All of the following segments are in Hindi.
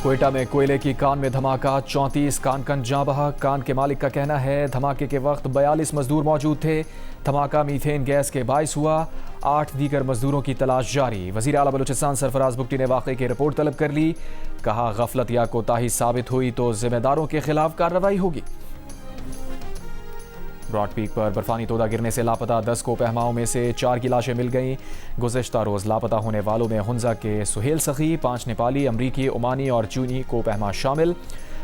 कोयटा में कोयले की कान में धमाका, 34 कान जाँ बहा। कान के मालिक का कहना है धमाके के वक्त 42 मजदूर मौजूद थे। धमाका मीथेन गैस के बायस हुआ। 8 दीगर मजदूरों की तलाश जारी। वजीर आला बलूचिस्तान सरफराज बुगटी ने वाक़े की रिपोर्ट तलब कर ली। कहा गफलत या कोताही साबित हुई तो जिम्मेदारों के खिलाफ कार्रवाई होगी। ब्रॉड पीक पर बर्फानी तोदा गिरने से लापता 10 कोपहमाओं में से 4 की लाशें मिल गईं। गुज़िश्ता रोज़ लापता होने वालों में हुंजा के सुहेल सखी, 5 नेपाली, अमरीकी, ओमानी और चीनी कोपहमा शामिल।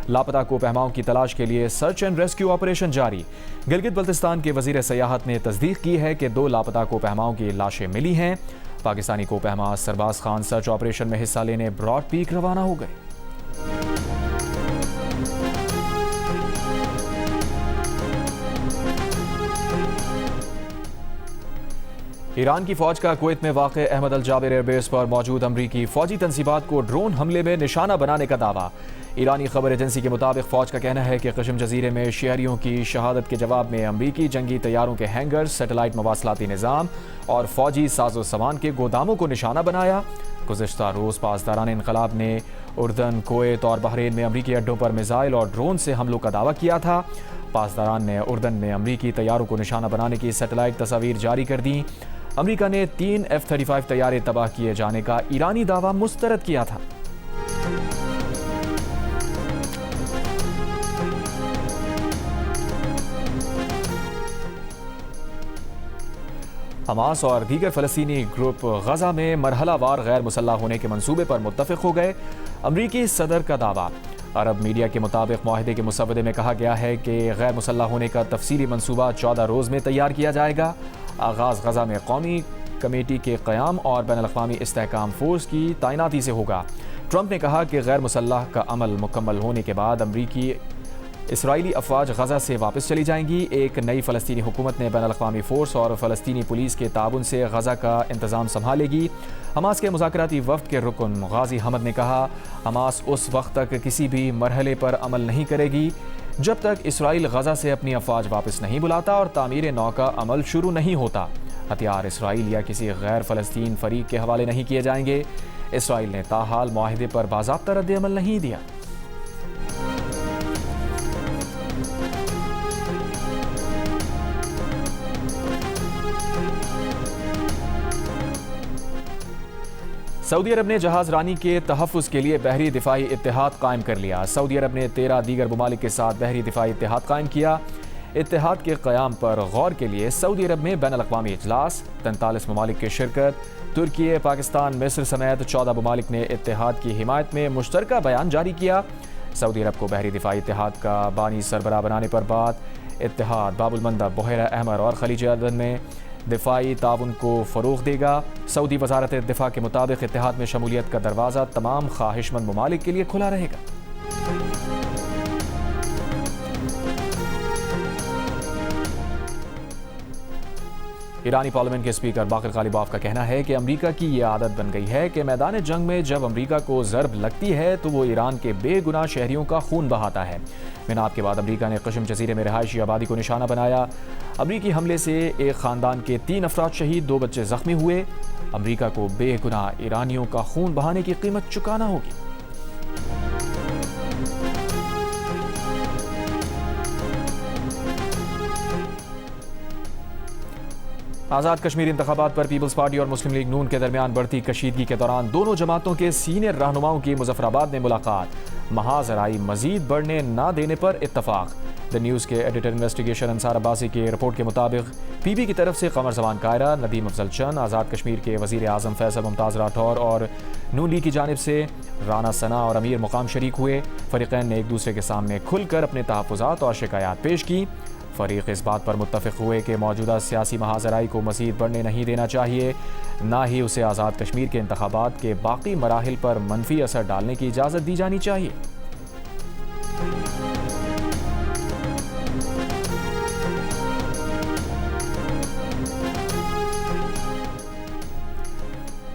लापता कोपहमाओं की तलाश के लिए सर्च एंड रेस्क्यू ऑपरेशन जारी। गिलगित बल्तिस्तान के वजीर सयाहत ने तस्दीक की है कि 2 लापता कोपहमाओं की लाशें मिली हैं। पाकिस्तानी कोपहमा सरबाज खान सर्च ऑपरेशन में हिस्सा लेने ब्रॉड पीक रवाना हो गए। ईरान की फौज का कुवैत में वाक़े अहमद अल जाबिर एयरबेस पर मौजूद अमरीकी फौजी तंसीबात को ड्रोन हमले में निशाना बनाने का दावा। ईरानी खबर एजेंसी के मुताबिक फौज का कहना है कि कशम जजीरे में शहरियों की शहादत के जवाब में अमरीकी जंगी तैयारों के हैंगर, सैटेलाइट मवासलाती निज़ाम और फौजी साजो सामान के गोदामों को निशाना बनाया। गुज़िश्ता रोज़ पासदारान इनकलाब ने उर्दन, कुवैत और बहरीन में अमरीकी अड्डों पर मिसाइल और ड्रोन से हमलों का दावा किया था। पासदारान ने उर्दन में अमरीकी तैयारों को निशाना बनाने की सैटेलाइट तस्वीर जारी कर दी। अमेरिका ने 3 F-35 तैयारे तबाह किए जाने का ईरानी दावा मुस्तरद किया था। हमास और दीगर फ़लस्तीनी ग्रुप गजा में मरहलावार गैर मुसल्लह होने के मंसूबे पर मुत्तफ़िक हो गए। अमरीकी सदर का दावा। अरब मीडिया के मुताबिक मुआहदे के मुसवदे में कहा गया है कि गैर मुसल्लह होने का तफसीली मंसूबा 14 रोज़ में तैयार किया जाएगा। आगाज़ गजा में कौमी कमेटी के क़याम और बैनुल-अक़वामी इस्तेहकाम फ़ोर्स की तैनाती से होगा। ट्रंप ने कहा कि गैर मुसल्लह का अमल मुकम्मल होने के बाद अमरीकी इसराइली अफवाज गजा से वापस चली जाएंगी। एक नई फ़लस्तीनी हुकूमत ने बैनुल-अक़वामी फ़ोर्स और फ़लस्तीनी पुलिस के ताउन से गजा का इंतज़ाम संभालेगी। हमास के मुज़ाकराती वफ़द के रुकन गाज़ी हमद ने कहा हमास उस वक्त तक किसी भी मरहले पर अमल नहीं करेगी जब तक इसराइल गजा से अपनी अफवाज वापस नहीं बुलाता और तामीर नौ का अमल शुरू नहीं होता। हथियार इसराइल या किसी गैर फ़लस्तीन फ़रीक के हवाले नहीं किए जाएंगे। इसराइल ने ताहाल मुआहदे पर बाज़ाब्ता रद्द अमल नहीं दिया। सऊदी अरब ने जहाज रानी के तहफ़्फ़ुज़ के लिए बहरी दिफाई इत्तेहाद कायम कर लिया। सऊदी अरब ने 13 दीगर ममालिक के साथ बहरी दिफाई इत्तेहाद कायम किया। इत्तेहाद के क़याम पर गौर के लिए सऊदी अरब में बैनुल-अक़वामी इजलास, 43 ममालिक की शिरकत। तुर्की, पाकिस्तान, मिस्र समेत 14 ममालिक ने इत्तेहाद की हिमायत में मुश्तरका बयान जारी किया। सऊदी अरब को बहरी दिफाई इत्तेहाद का बानी सरबराह बनाने पर बाद इत्तेहाद बाबुल मंदब, बहरा अहमर और खलीज अदन में दिफाई ताउन को फ़रोग़ देगा। सऊदी वज़ारत दिफ़ा के मुताबिक इत्तेहाद में शमूलियत का दरवाज़ा तमाम ख्वाहिशमंद ममालिक के लिए खुला रहेगा। ईरानी पार्लियामेंट के स्पीकर बाक़िर ग़ालिबाफ का कहना है कि अमरीका की ये आदत बन गई है कि मैदान जंग में जब अमरीका को ज़रब लगती है तो वो ईरान के बेगुनाह शहरियों का खून बहाता है। मिनाब के बाद अमरीका ने कशम जजीरे में रिहायशी आबादी को निशाना बनाया। अमरीकी हमले से एक ख़ानदान के 3 अफराद शहीद, 2 बच्चे ज़ख्मी हुए। अमरीका को बेगुनाह ईरानियों का खून बहाने की कीमत चुकाना होगी। आज़ाद कश्मीर इंतखाबात पर पीपल्स पार्टी और मुस्लिम लीग नून के दरमियान बढ़ती कशीदगी के दौरान दोनों जमातों के सीनियर रहनुमाओं की मुजफ्फराबाद में मुलाकात। महाजराई मजीद बढ़ने न देने पर इत्तफाक। द न्यूज़ के एडिटर इन्वेस्टिगेशन अंसार अब्बासी की रिपोर्ट के मुताबिक पीपी की तरफ से कमर जमान कायरा, नदीम अफजल चंद, आज़ाद कश्मीर के वज़ीर आज़म फैसल मुमताज़ राठौर और नून लीग की जानिब से राना सना और अमीर मुकाम शरीक हुए। फ़रीक़ैन ने एक दूसरे के सामने खुलकर अपने तहफ़्फ़ुज़ात और शिकायत पेश की। फ़रीक़ इस बात पर मुत्तफ़िक़ हुए कि मौजूदा सियासी महाजराई को मज़ीद बढ़ने नहीं देना चाहिए, ना ही उसे आज़ाद कश्मीर के इंतखाबात के बाकी मराहिल पर मनफी असर डालने की इजाज़त दी जानी चाहिए।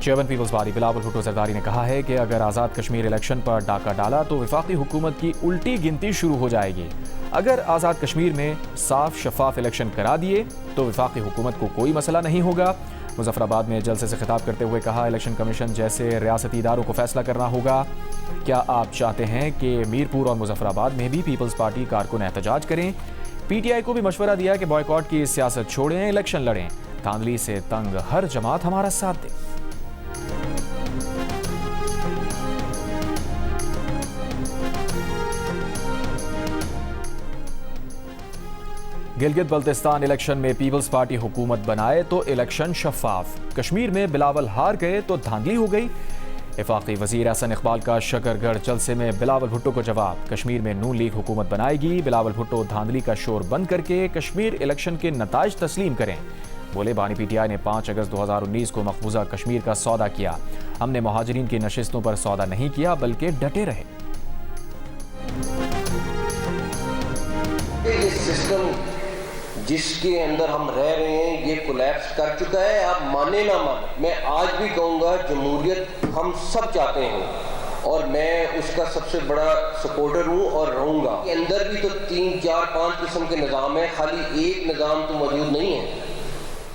चेयरमैन पीपल्स पार्टी बिलावल भुट्टो जरदारी ने कहा है कि अगर आज़ाद कश्मीर इलेक्शन पर डाका डाला तो वफाकी हुकूमत की उल्टी गिनती शुरू हो जाएगी। अगर आज़ाद कश्मीर में साफ शफाफ इलेक्शन करा दिए तो वफाकी हुकूमत को कोई मसला नहीं होगा। मुजफ्फराबाद में जलसे से खिताब करते हुए कहा, इलेक्शन कमीशन जैसे रियासती इदारों को फैसला करना होगा। क्या आप चाहते हैं कि मीरपुर और मुजफ्फराबाद में भी पीपल्स पार्टी कारकुन एहतजाज करें? पीटीआई को भी मशवरा दिया कि बॉयकॉट की सियासत छोड़ें, इलेक्शन लड़ें। धांधली से तंग हर जमात हमारा साथ दे। गिलगित बल्तिस्तान इलेक्शन में पीपल्स पार्टी हुकूमत बनाए तो इलेक्शन शफाफ। कश्मीर में बिलावल हार गए तो धांधली हो गई। वफाकी वजीर अहसन इकबाल का शकरगढ़ जलसे में बिलावल भुट्टो को जवाब। कश्मीर में नून लीग हुकूमत बनाएगी। बिलावल भुट्टो धांधली का शोर बंद करके कश्मीर इलेक्शन के नताइज तस्लीम करें। बोले, बानी पीटीआई ने 5 अगस्त 2019 को मकबूजा कश्मीर का सौदा किया। हमने मुहाजिरीन की नशिस्तों पर सौदा नहीं किया बल्कि डटे रहे। जिसके अंदर हम रह रहे हैं ये कोलैप्स कर चुका है। आप माने ना माने, मैं आज भी कहूँगा जमहूरियत हम सब चाहते हैं और मैं उसका सबसे बड़ा सपोर्टर हूँ और रहूँगा। अंदर भी तो 3, 4, 5 किस्म के निज़ाम है, खाली एक निज़ाम तो मौजूद नहीं है।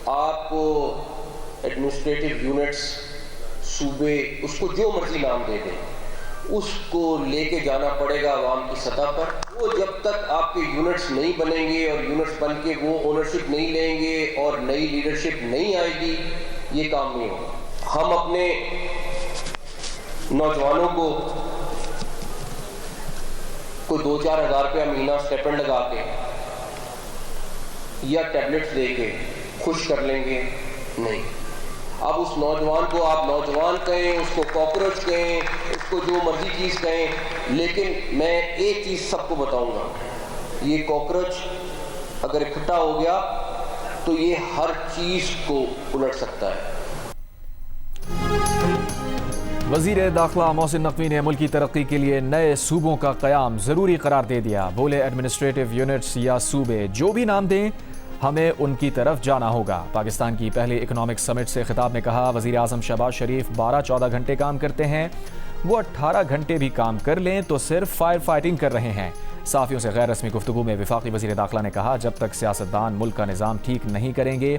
आपको एडमिनिस्ट्रेटिव यूनिट्स, सूबे, उसको जो मर्जी नाम दे दें, उसको लेके जाना पड़ेगा अवाम की सतह पर। वो जब तक आपके यूनिट्स नहीं बनेंगे और यूनिट्स बन के वो ओनरशिप नहीं लेंगे और नई लीडरशिप नहीं आएगी, ये काम नहीं होगा। हम अपने नौजवानों को कोई 2-4 हज़ार रुपया महीना स्टेपेंड लगा के या टैबलेट्स दे के खुश कर लेंगे? नहीं। अब उस नौजवान को आप नौजवान कहें, उसको कॉकरोच कहें, उसको जो मर्जी चीज़ कहें, लेकिन मैं एक चीज़ सबको बताऊंगा, ये कॉकरोच अगर इकट्ठा हो गया तो ये हर चीज़ को उलट सकता है। वज़ीर दाखिला मोहसिन नकवी ने मुल्क की तरक्की के लिए नए सूबों का क़याम ज़रूरी करार दे दिया। बोले, एडमिनिस्ट्रेटिव यूनिट्स या सूबे जो भी नाम दें, हमें उनकी तरफ जाना होगा। पाकिस्तान की पहली इकोनॉमिक समिट से खिताब में कहा, वज़ीर आज़म शहबाज शरीफ 12-14 घंटे काम करते हैं, वो 18 घंटे भी काम कर लें तो सिर्फ फायर फाइटिंग कर रहे हैं। साफ़ियों से गैर रस्मी गुफ्तगू में वफाकी वज़ीर दाखिला ने कहा, जब तक सियासतदान मुल्क का निज़ाम ठीक नहीं करेंगे,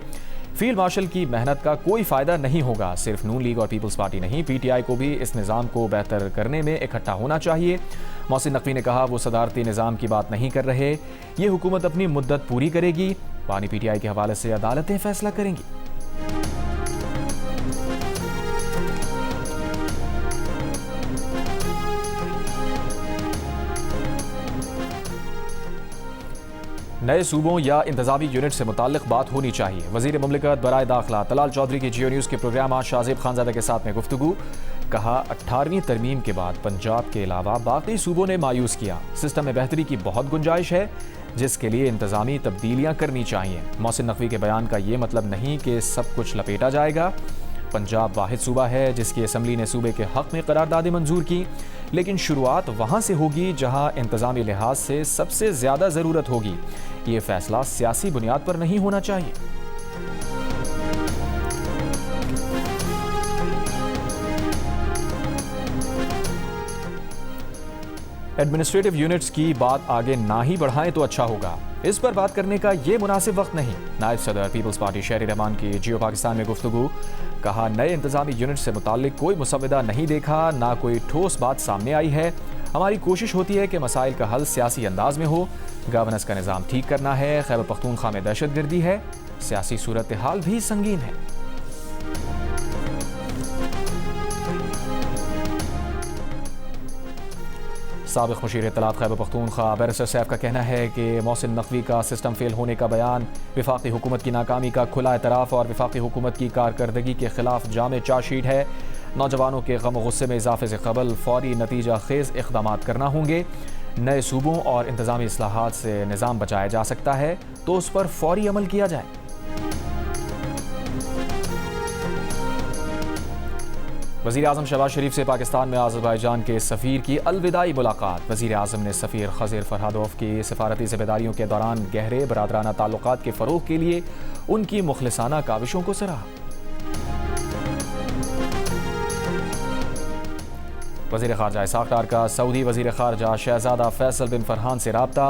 फील्ड मार्शल की मेहनत का कोई फ़ायदा नहीं होगा। सिर्फ नून लीग और पीपल्स पार्टी नहीं, पीटीआई को भी इस निज़ाम को बेहतर करने में इकट्ठा होना चाहिए। मोहसिन नकवी ने कहा, वो सदारती निज़ाम की बात नहीं कर रहे, ये हुकूमत अपनी मुद्दत पूरी करेगी। बानी पीटीआई के हवाले से अदालतें फैसला करेंगी। नए सूबों या इंतजामी यूनिट से मुताल्लिक बात होनी चाहिए। वज़ीर मुमलिकत बराए दाखिला तलाल चौधरी की जियो न्यूज़ के प्रोग्राम आज शाहज़ेब खानज़ादा के साथ में गुफ्तगू। कहा, 18वीं तरमीम के बाद पंजाब के अलावा बाकी सूबों ने मायूस किया। सिस्टम में बेहतरी की बहुत गुंजाइश है, जिसके लिए इंतजामी तब्दीलियाँ करनी चाहिए। मोहसिन नकवी के बयान का ये मतलब नहीं कि सब कुछ लपेटा जाएगा। पंजाब वाहिद सूबा है जिसकी असम्बली ने सूबे के हक़ में करारदादें मंजूर की, लेकिन शुरुआत वहाँ से होगी जहाँ इंतज़ामी लिहाज से सबसे ज़्यादा ज़रूरत होगी। ये फ़ैसला सियासी बुनियाद पर नहीं होना चाहिए। एडमिनिस्ट्रेटिव यूनिट्स की बात आगे ना ही बढ़ाएं तो अच्छा होगा। इस पर बात करने का ये मुनासिब वक्त नहीं। नायब सदर पीपल्स पार्टी शहरी रहमान की जियो पाकिस्तान में गुफ्तगू। कहा, नए इंतजामी यूनिट से मुताल्लिक कोई मुसव्वदा नहीं देखा, ना कोई ठोस बात सामने आई है। हमारी कोशिश होती है कि मसाइल का हल सियासी अंदाज में हो। गवर्नेंस का निज़ाम ठीक करना है। खैबर पख्तूनख्वा में दहशतगर्दी है, सियासी सूरत हाल भी संगीन है। साबिक़ मुशीर इत्तलात खैबर पख्तूनख्वा बैरिस्टर सैफ का कहना है कि मोहसिन नकवी का सिस्टम फेल होने का बयान वफाकी हुकूमत की नाकामी का खुला एतराफ़ और वफाकी हुकूमत की कारकर्दगी के खिलाफ जामे चार्जशीट है। नौजवानों के गम गुस्से में इजाफे से कबल फौरी नतीजा खेज़ इक़दाम करना होंगे। नए सूबों और इंतज़ामी इस्लाहात से निज़ाम बचाया जा सकता है तो उस पर फौरी अमल किया जाए। वज़ीर आज़म शहबाज शरीफ से पाकिस्तान में अज़रबैजान के सफ़ीर की अलविदाई मुलाकात। वज़ीर आज़म ने सफ़ीर खज़ीर फरहादोव की सफारती ज़िम्मेदारियों के दौरान गहरे बरादराना ताल्लुकात के फ़रोग़ के लिए उनकी मुखलिसाना काविशों को सराहा। वज़ीर ख़ारजा इसाक़ डार का सऊदी वज़ीर ख़ारजा शहज़ादा फैसल बिन फरहान से राब्ता।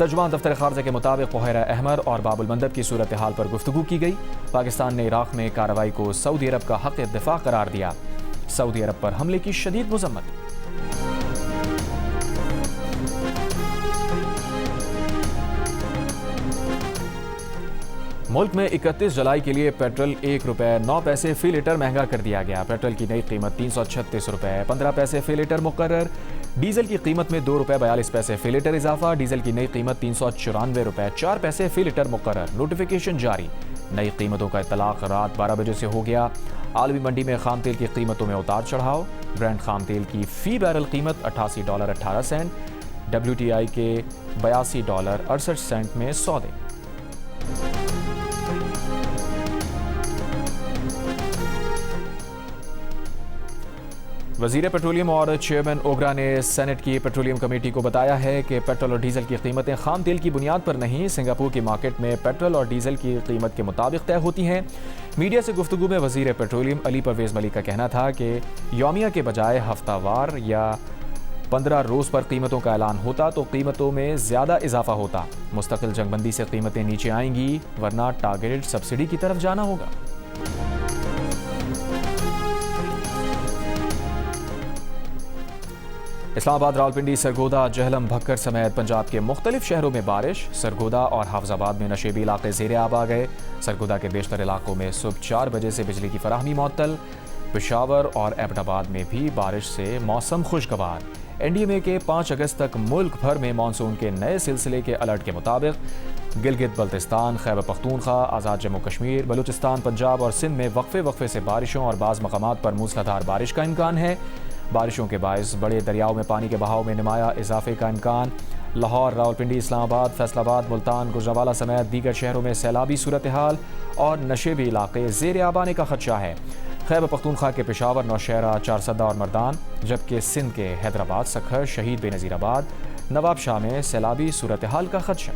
तर्जुमान दफ्तर खारजा के मुताबिक बहरा अहमर और बाबुल मंदब की सूरत हाल पर गुफ्तगू की गई। पाकिस्तान ने इराक में कार्रवाई को सऊदी अरब का हक दिफा करार दिया। सऊदी अरब पर हमले की शदीद मजम्मत। मुल्क में 31 जुलाई के लिए पेट्रोल ₹1.09 फी लीटर महंगा कर दिया गया। पेट्रोल की नई कीमत ₹336.15 फी लीटर मुकर्रर। डीजल की कीमत में ₹2.42 फी लीटर इजाफा। डीजल की नई कीमत ₹394.04 फी लीटर मुकर्रर। नोटिफिकेशन जारी। नई कीमतों का इतलाक रात 12 बजे से हो गया। आलमी मंडी में खाम तेल की कीमतों में उतार चढ़ाव। ब्रेंट खाम तेल की फी बैरल कीमत $88.18। WTI के $82.68 में सौदे। वजीर पेट्रोलियम और चेयरमैन ओगरा ने सेनेट की पेट्रोलियम कमेटी को बताया है कि पेट्रोल और डीजल की कीमतें खाम तेल की बुनियाद पर नहीं, सिंगापुर की मार्केट में पेट्रोल और डीजल की कीमत के मुताबिक तय होती हैं। मीडिया से गुफ्तगू में वजीर पेट्रोलियम अली परवेज मलिक का कहना था कि यौमिया के बजाय हफ्तावार या 15 रोज़ पर कीमतों का ऐलान होता तो कीमतों में ज़्यादा इजाफा होता। मुस्तकिल जंगबंदी से कीमतें नीचे आएंगी, वरना टारगेटेड सब्सिडी की तरफ जाना होगा। इस्लामाबाद, रावलपिंडी, सरगोदा, जहलम, भक्कर समेत पंजाब के मुख्तलिफ शहरों में बारिश। सरगोदा और हाफजाबाद में नशेबी इलाके ज़ेरे आब आ गए। सरगोदा के बेशतर इलाकों में सुबह 4 बजे से बिजली की फराहमी मुअत्तल। पेशावर और एबटाबाद में भी बारिश से मौसम खुशगवार। NDMA के 5 अगस्त तक मुल्क भर में मानसून के नए सिलसिले के अलर्ट के मुताबिक गिलगित बल्तिस्तान, खैबर पख्तूनख्वा, आज़ाद जम्मू कश्मीर, बलूचिस्तान, पंजाब और सिंध में वक्फे से बारिशों और बाज़ मकामात पर मूसलाधार बारिश का इम्कान है। बारिशों के बायस बड़े दरियाओं में पानी के बहाव में नुमाया इजाफे का इम्कान। लाहौर, रावलपिंडी, इस्लामाबाद, फैसलाबाद, मुल्तान, गुजरांवाला समेत दीगर शहरों में सैलाबी सूरत हाल और नशेबी इलाके ज़ेर आब आने का खदशा है। खैबर पख्तूनख्वा के पेशावर, नौशहरा, चारसदा और मर्दान, जबकि सिंध के हैदराबाद, सखर, शहीद बेनज़ीराबाद, नवाबशाह में सैलाबी सूरत हाल का खदशा।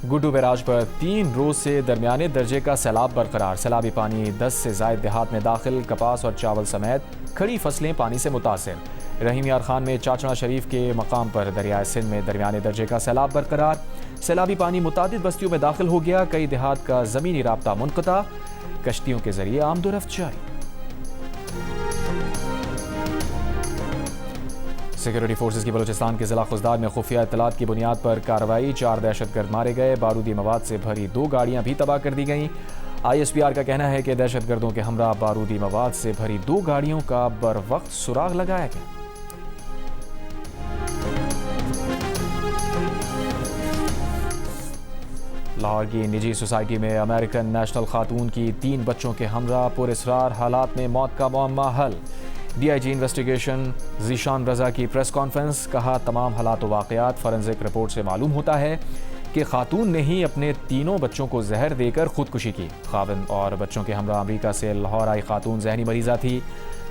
गुड्डू बैराज पर 3 रोज से दरमियाने दर्जे का सैलाब बरकरार। सैलाबी पानी 10 से ज़ायद देहात में दाखिल। कपास और चावल समेत खड़ी फसलें पानी से मुतासिर। रहीम यार खान में चाचड़ा शरीफ के मकाम पर दरियाए सिंध में दरमियाने दर्जे का सैलाब बरकरार। सैलाबी पानी मुतादिद बस्तियों में दाखिल हो गया। कई देहात का ज़मीनी राब्ता मुनक़ता। कश्तियों के जरिए आमदोरफ्त जारी। सिक्योरिटी फोर्सेज की बलूचिस्तान के जिला खुजदार में खुफिया इत्तलात की बुनियाद पर कार्रवाई। 4 दहशतगर्द मारे गए। बारूदी मवाद से भरी 2 गाड़ियां भी तबाह कर दी गईं। ISPR का कहना है कि दहशतगर्दों के हमरा बारूदी मवाद से भरी 2 गाड़ियों का बर वक्त सुराग लगाया गया। लाहौर की निजी सोसाइटी में अमेरिकन नेशनल खातून की 3 बच्चों के हमरा पुरअसरार हालात में मौत का मुअम्मा हल। DIG इन्वेस्टिगेशन ज़ीशान रज़ा की प्रेस कॉन्फ्रेंस। कहा, तमाम हालात व वाक़यात फॉरेंसिक रिपोर्ट से मालूम होता है कि खातून ने ही अपने तीनों बच्चों को जहर देकर खुदकुशी की। खाविंद और बच्चों के हमरा अमरीका से लाहौर आई खातून जहनी मरीज़ा थी।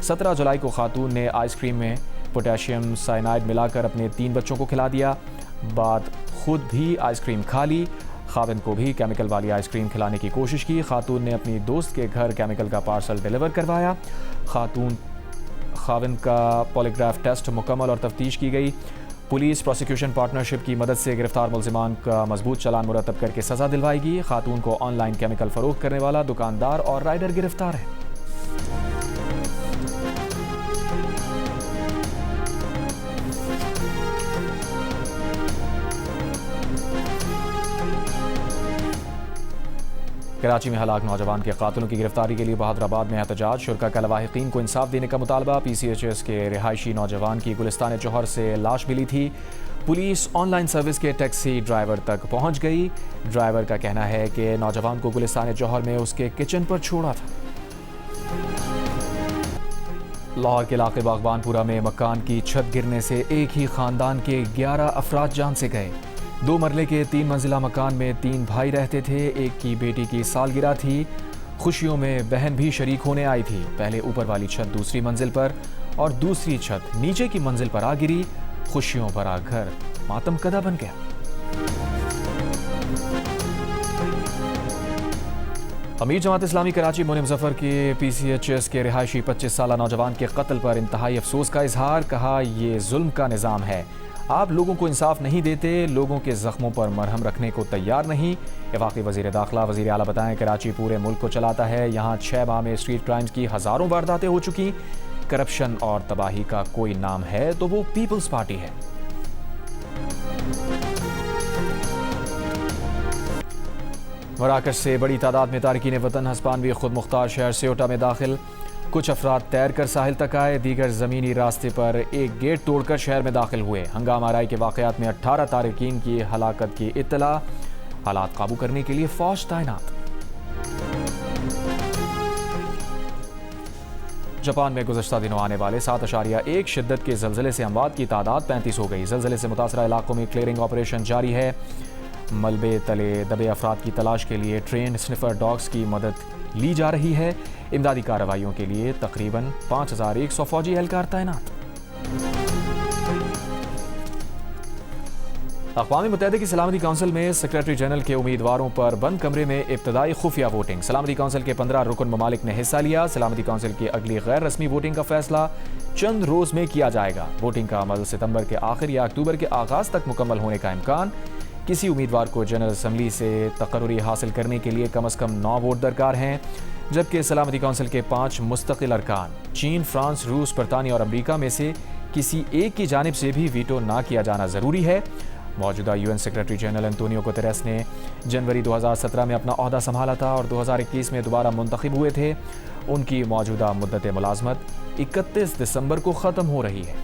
17 जुलाई को खातून ने आइसक्रीम में पोटेशियम साइनाइड मिलाकर अपने 3 बच्चों को खिला दिया। बाद खुद भी आइसक्रीम खा ली। खाविंद को भी केमिकल वाली आइसक्रीम खिलाने की कोशिश की। खातून ने अपनी दोस्त के घर केमिकल का पार्सल डिलीवर करवाया। खाविंद का पॉलीग्राफ टेस्ट मुकम्मल और तफ्तीश की गई। पुलिस प्रोसिक्यूशन पार्टनरशिप की मदद से गिरफ्तार मुलजिमान का मजबूत चालान मुरतब करके सजा दिलवाएगी। खातून को ऑनलाइन केमिकल फरोख्त करने वाला दुकानदार और राइडर गिरफ्तार है। कराची में हलाक नौजवान के कातिलों की गिरफ्तारी के लिए बहादुराबाद में एहतजाज। शुरका का लवाहिकीन को इंसाफ देने का मुतालबा। PCHS के रिहायशी नौजवान की गुलिस्तान जौहर से लाश मिली थी। पुलिस ऑनलाइन सर्विस के टैक्सी ड्राइवर तक पहुंच गई। ड्राइवर का कहना है कि नौजवान को गुलिस्तान जौहर में उसके किचन पर छोड़ा था। लाहौर के इलाके बागबानपुरा में मकान की छत गिरने से एक ही खानदान के 11 अफराद जान से गए। 2 मरले के 3 मंजिला मकान में 3 भाई रहते थे। एक की बेटी की सालगिरह थी। खुशियों में बहन भी शरीक होने आई थी। पहले ऊपर वाली छत दूसरी मंजिल पर और दूसरी छत नीचे की मंजिल पर आ गिरी। खुशियों भरा घर मातम कदा बन गया। अमीर जमात इस्लामी कराची मुनीम जफर के PCHS के रिहायशी 25 साला नौजवान के कत्ल पर इंतहाई अफसोस का इजहार। कहा, ये जुल्म का निज़ाम है, आप लोगों को इंसाफ नहीं देते, लोगों के जख्मों पर मरहम रखने को तैयार नहीं। वफाकी वज़ीर दाखिला वज़ीर आला बताएं, कराची पूरे मुल्क को चलाता है, यहाँ 6 माह में स्ट्रीट क्राइम्स की हज़ारों वारदातें हो चुकी। करप्शन और तबाही का कोई नाम है तो वो पीपल्स पार्टी है। मराकश से बड़ी तादाद में तारकीन वतन हस्पानवी खुद मुख्तार शहर सेओटा में दाखिल। कुछ अफराद तैर कर साहिल तक आए, दीगर ज़मीनी रास्ते पर एक गेट तोड़कर शहर में दाखिल हुए। हंगामा आराई के वाक़यात में 18 तारकीन की हलाकत की इत्तला। हालात काबू करने के लिए फौज तैनात। जापान में गुज़श्ता दिनों आने वाले 7.1 शिद्दत के ज़लज़ले से अमवात की तादाद 35 हो गई। ज़लज़ले से मुतासरा इलाकों में क्लियरिंग ऑपरेशन जारी है। मलबे तले दबे अफराद की तलाश के लिए ट्रेन स्निफर डॉग्स की मदद ली जा रही है। इमदादी कार्रवाइयों के लिए तकरीबन 5100 फौजी एहलकार तैनात। अक़वाम मुत्तहिदा की सलामती काउंसिल में सेक्रेटरी जनरल के उम्मीदवारों पर बंद कमरे में इब्तदाई खुफिया वोटिंग। सलामती काउंसिल के 15 रुकन ममालिक ने हिस्सा लिया। सलामती काउंसिल की अगली गैर रस्मी वोटिंग का फैसला चंद रोज में किया जाएगा। वोटिंग का अमल सितंबर के आखिर या अक्टूबर के आगाज तक मुकम्मल होने का इम्कान। किसी उम्मीदवार को जनरल असम्बली से तकर्री हासिल करने के लिए कम अज़ कम 9 वोट दरकार हैं, जबकि सलामती काउंसिल के 5 मुस्तकिल अरकान चीन, फ्रांस, रूस, बरतानिया और अमरीका में से किसी एक की जानिब से भी वीटो ना किया जाना ज़रूरी है। मौजूदा UN secretary general Antonio Guterres ने जनवरी 2017 में अपना ओहदा संभाला था और 2021 में दोबारा मुंतखब हुए थे। उनकी मौजूदा मुद्दत मुलाजमत 31 दिसंबर को ख़त्म हो रही है।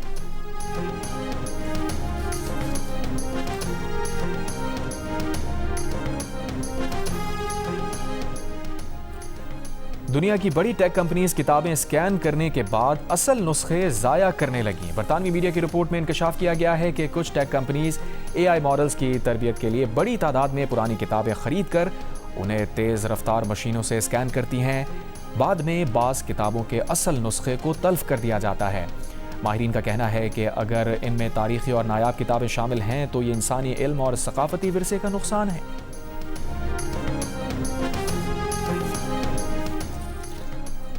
दुनिया की बड़ी टेक कंपनीज किताबें स्कैन करने के बाद असल नुस्खे ज़ाया करने लगी। बरतानवी मीडिया की रिपोर्ट में इंकशाफ किया गया है कि कुछ टेक कंपनीज AI मॉडल्स की तरबियत के लिए बड़ी तादाद में पुरानी किताबें खरीद कर उन्हें तेज़ रफ्तार मशीनों से स्कैन करती हैं। बाद में बाज़ किताबों के असल नुस्खे को तल्फ कर दिया जाता है। माहिरीन का कहना है कि अगर इनमें तारीखी और नायाब किताबें शामिल हैं तो ये इंसानी इल्म और सकाफती विरसे का नुकसान है।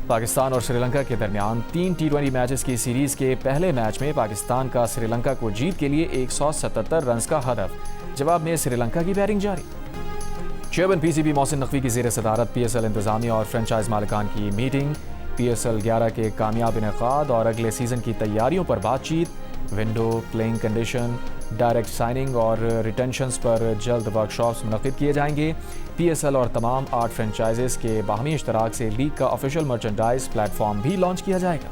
पाकिस्तान और श्रीलंका के दरमियान 3 T20 मैचेस की सीरीज के पहले मैच में पाकिस्तान का श्रीलंका को जीत के लिए 177 रन का हदफ। जवाब में श्रीलंका की बैटिंग जारी। चेयरमैन PCB मोहसिन नकवी की ज़ेर सदारत PSL इंतजामिया और फ्रेंचाइज मालिकान की मीटिंग। PSL 11 के कामयाब इनेकाद और अगले सीज़न की तैयारियों पर बातचीत। Window, playing condition, direct signing और रिटेंशंस पर जल्द वर्कशॉप्स मुनक़िद किए जाएंगे। PSL और तमाम 8 फ्रेंचाइजेस के बाहमी इश्तराक से लीग का ऑफिशियल मर्चेंडाइज प्लेटफॉर्म भी लॉन्च किया जाएगा।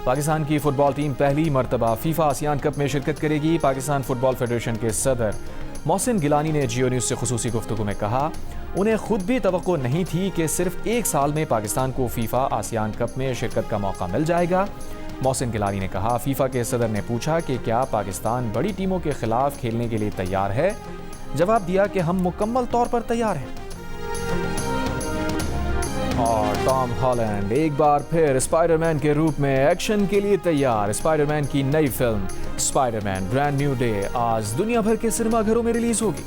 पाकिस्तान की फुटबॉल टीम पहली मरतबा फीफा आसियान कप में शिरकत करेगी। पाकिस्तान फुटबॉल फेडरेशन के सदर मोहसिन गिलानी ने जियो न्यूज़ से खुसूसी गुफ्तगू में कहा, उन्हें खुद भी तवक्को नहीं थी कि सिर्फ 1 साल में पाकिस्तान को फीफा आसियान कप में शिरकत का मौका मिल जाएगा। मोहसिन गिलानी ने कहा, फीफा के सदर ने पूछा कि क्या पाकिस्तान बड़ी टीमों के खिलाफ खेलने के लिए तैयार है। जवाब दिया कि हम मुकम्मल तौर पर तैयार हैं। और टॉम हॉलैंड एक बार फिर स्पाइडरमैन के रूप में एक्शन के लिए तैयार। स्पाइडरमैन की नई film Spiderman brand new day आज दुनिया भर के सिनेमा घरों में रिलीज होगी।